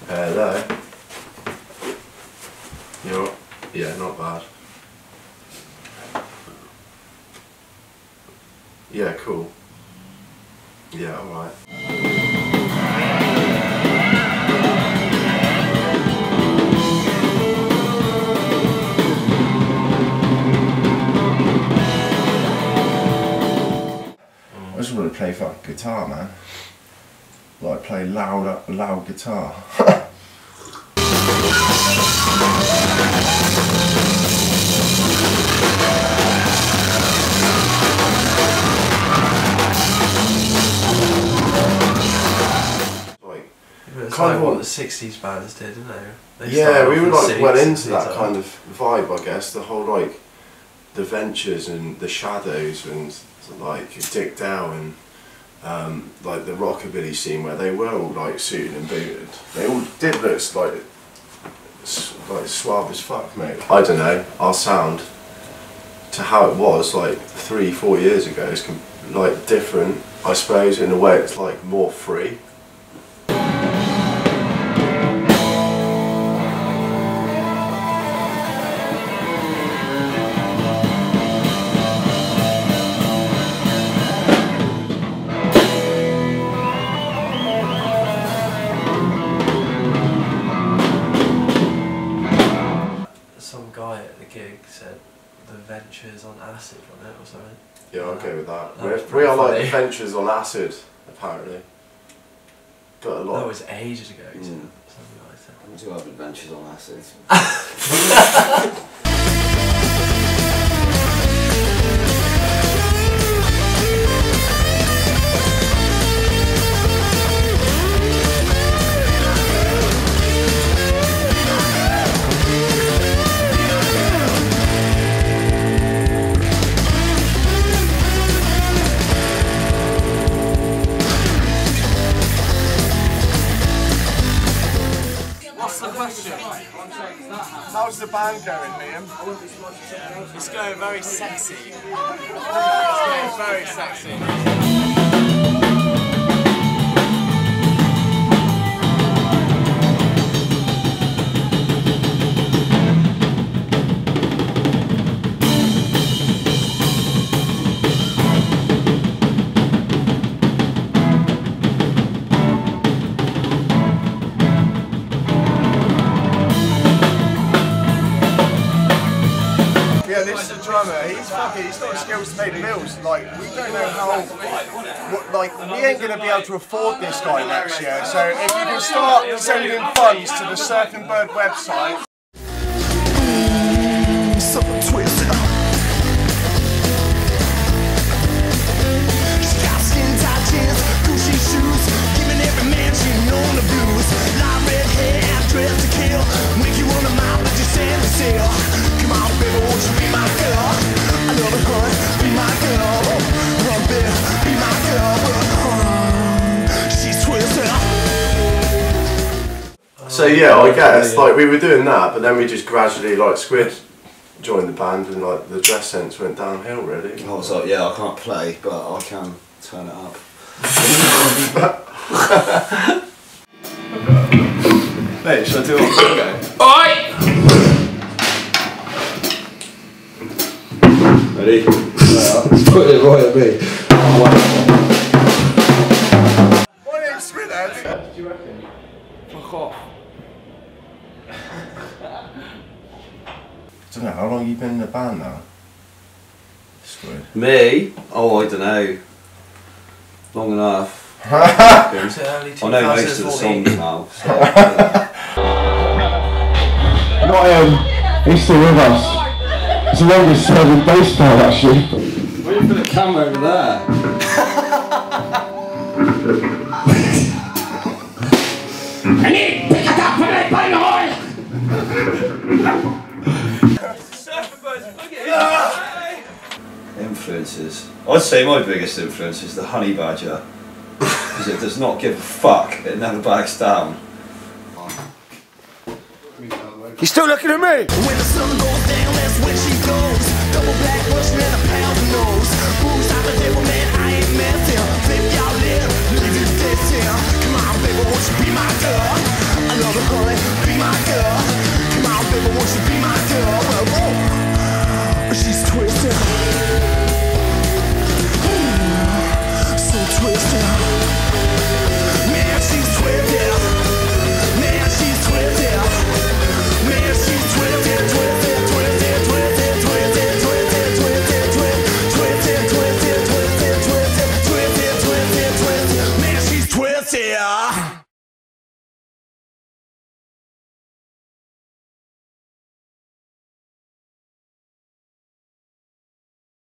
Hello. Yeah, not bad. Yeah, cool. Yeah, alright. I just want to play fucking guitar, man. Like play loud guitar. It's kind like of what the 60s bands did, didn't they? Yeah, we were like went into that like kind of vibe, I guess. The whole like the Ventures and the Shadows and like Dick Dow and like the rockabilly scene where they were all like suited and booted. They all did look like suave as fuck, mate. I don't know. Our sound to how it was like 3-4 years ago is like different, I suppose. In a way, it's like more free. Some guy at the gig said the Ventures on acid on it or something. Yeah, I'll go with that. We are like the Ventures on acid, apparently. Got a lot. That was ages ago. Some guy said. I do have adventures on acid. How's the band going, Liam? It's going very sexy. It's going very sexy. Yeah, this is the drummer. He's got skills to pay the bills. Like, we don't know how. Like, we ain't gonna be able to afford this guy next year. So if you can start sending funds to the Surfin Bird website. So yeah, I guess like we were doing that, but then we just gradually like Squid joined the band and like the dress sense went downhill really. I was like, yeah, I can't play, but I can turn it up. Mate, should I do it? Okay. Ready? Put it right at me. My name's Squidhead. What do you reckon? Fuck off. I don't know, how long have you been in the band now? Squid. Me? Oh, I don't know. Long enough. It was early 2014. I know most of the songs now. So, Not he's still with us. It's the longest serving bass player actually. where you put the camera over there? I need pick it up and put it on. Surfin Birds, look at it! Influences. I'd say my biggest influence is the honey badger. Because it does not give a fuck. It never backs down. He's still looking at me. When the sun goes down, that's when she goes. Double black Russian and a pound of nose. Who's out the devil, man? I ain't met him. Flip y'all live, leave you dead here. Come on, baby, won't you be my girl?